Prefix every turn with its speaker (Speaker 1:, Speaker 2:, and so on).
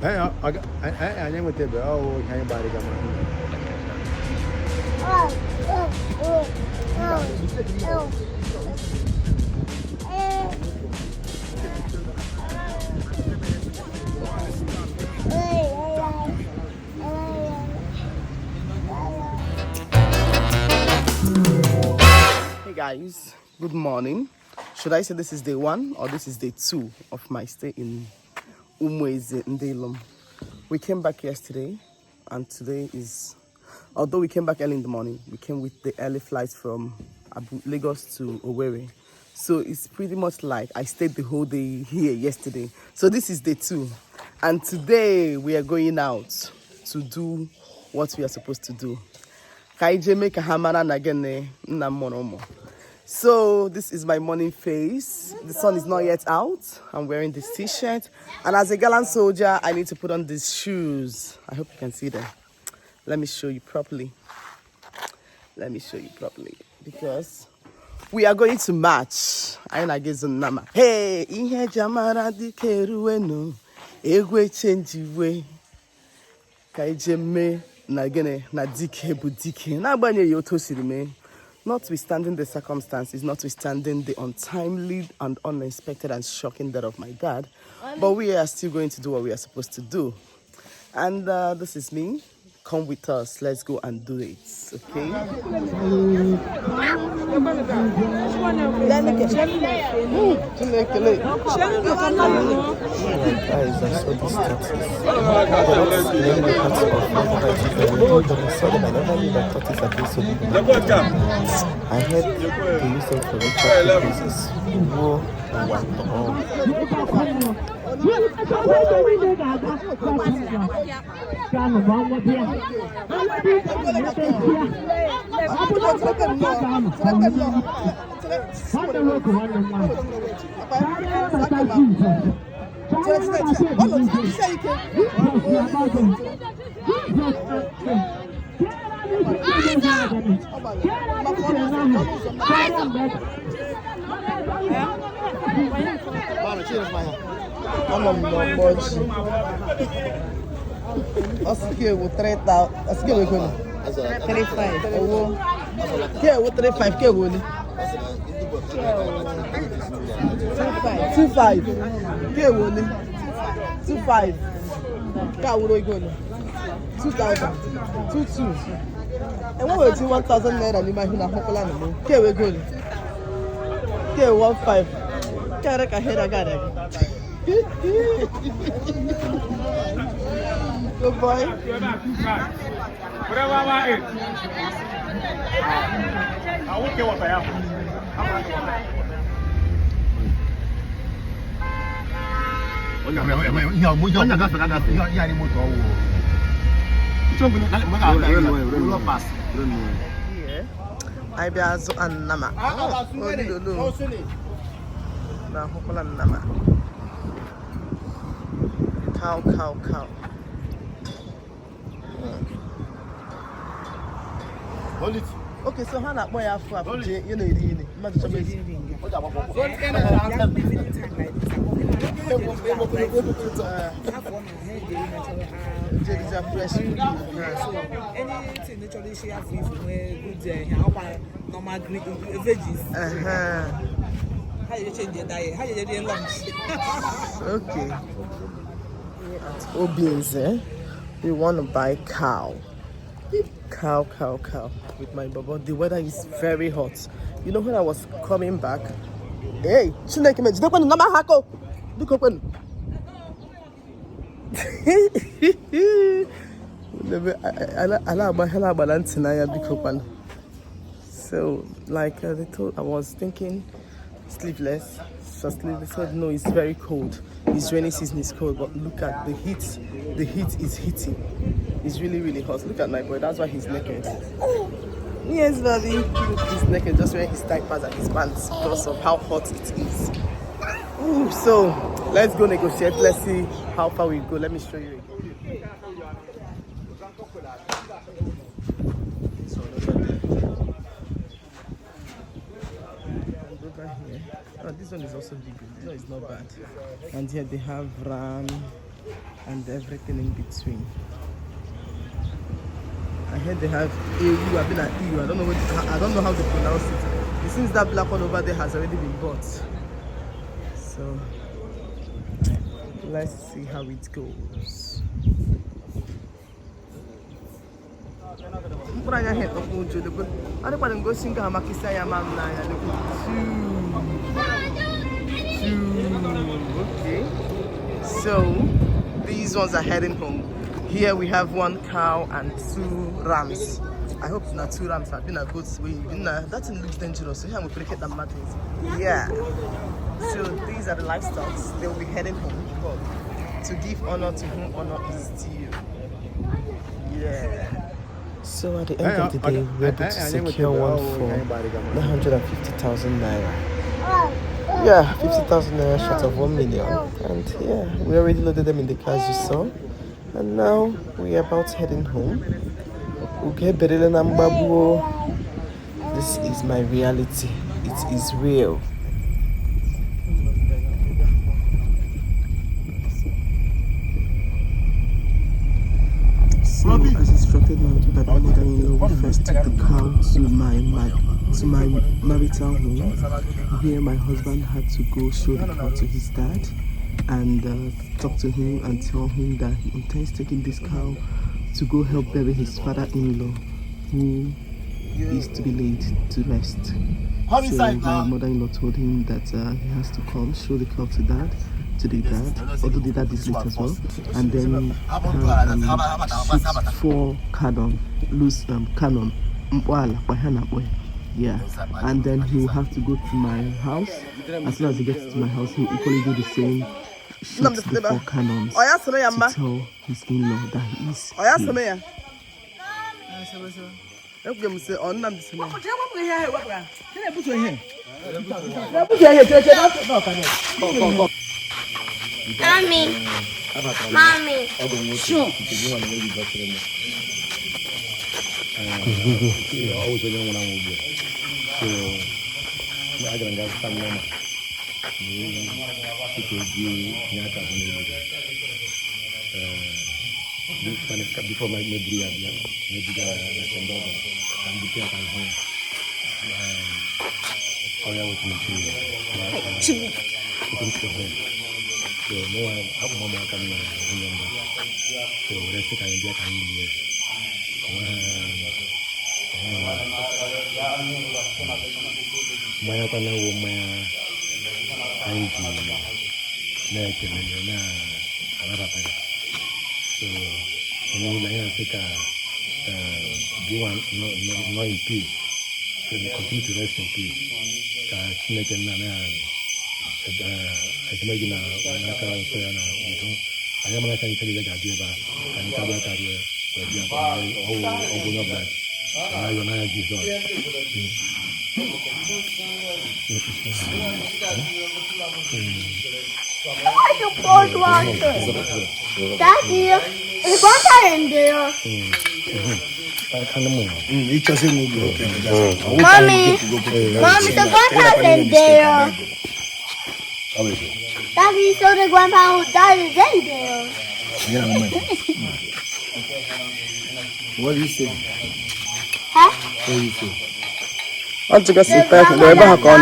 Speaker 1: I with the oh, can you buy the Hey guys, good morning. Should I say this is day 1 or this is day 2 of my stay in Umweze Ndelum? We came back yesterday, and today is, although we came back early in the morning, we came with the early flights from Lagos to Owerri. So it's pretty much like I stayed the whole day here yesterday. So this is day 2. And today we are going out to do what we are supposed to do. So this is my morning face. The sun is not yet out. I'm wearing this t-shirt. And as a gallant soldier, I need to put on these shoes. I hope you can see them. Let me show you properly. Because we are going to march. Hey, ihe jamara dike ruwenu. Egwe change way. Kaijeme na gene na dike bu dike. Na banye yoto sirime. Notwithstanding the circumstances, notwithstanding the untimely and unexpected and shocking death of my dad, but we are still going to do what we are supposed to do. And this is me. Come with us. Let's go and do it. Okay? I heard the use of for Richard pieces. Oscar with 3,000. Oscar with 35. Okay, with 35. Okay, with 25. Okay, with 25. Car will go 2,000. 22. And what will you 1,000 naira? You might have a okay, we're good. Okay, 15. Carry a head. I got it. Good boy. Whatever I want. I won't care what I have. I be azu an nama. Na hokola nama. Cow. Hold it. Okay, so how that boy have you know it.
Speaker 2: Anything naturally she have good normal veggies. How you change your diet? How you do your lunch?
Speaker 1: Okay. Obese, we want to buy cow with my baba. The weather is very hot. You know, when I was coming back, hey, Chineke me jide kwenu nama hako. Biko kwenu. So, like they told, I was thinking sleeveless. They said no, it's very cold. It's rainy season, it's cold, but look at the heat. The heat is hitting. It's really, really hot. Look at my boy, that's why he's naked. Yes, buddy. He's naked, just wearing his diapers and his pants because of how hot it is. Ooh, so let's go negotiate. Let's see how far we go. Let me show you again. Oh, this one is also big. This one is not bad. And here they have ram, and everything in between. I heard they have EU. I've been at EU. I don't know how to pronounce it. It seems that black one over there has already been bought. So let's see how it goes. Okay, so these ones are heading home. Here we have 1 cow and 2 rams. I hope not 2 rams have been a good way. That looks dangerous. So here we break it the matters. Yeah. So these are the livestock. They will be heading home to give honor to whom honor is due. Yeah. So at the end of the day, we were able to secure one for 950,000 naira. Yeah, 50,000 naira short of 1 million. And yeah, we already loaded them in the car as you saw. And now we are about heading home. This is my reality. It is real. So, as instructed by my mother-in-law, we first took the cow to my marital home. Here, my husband had to go show the cow to his dad and talk to him and tell him that he intends taking this cow to go help bury his father-in-law, who is to be laid to rest. So my mother-in-law told him that he has to come show the cow to the dad, although the dad is late as well, and then shoot 4 loose cannon. Yeah, and then he will have to go to my house. As soon as he gets to my house, he will equally do the same. Shoot the 4 cannons to tell his in-law that he is here.
Speaker 3: Mommy. Sure.
Speaker 4: Before my maybe you want no in peace, so you continue to rest in peace. I am not going to tell you that idea, but I am going to tell you that
Speaker 3: Daddy, is water in there? Mommy, the water in there. Daddy, so the grandpa that is in there.
Speaker 4: What do you say?
Speaker 3: Huh?
Speaker 4: What do you say?
Speaker 1: I'm to go sit back and go back on.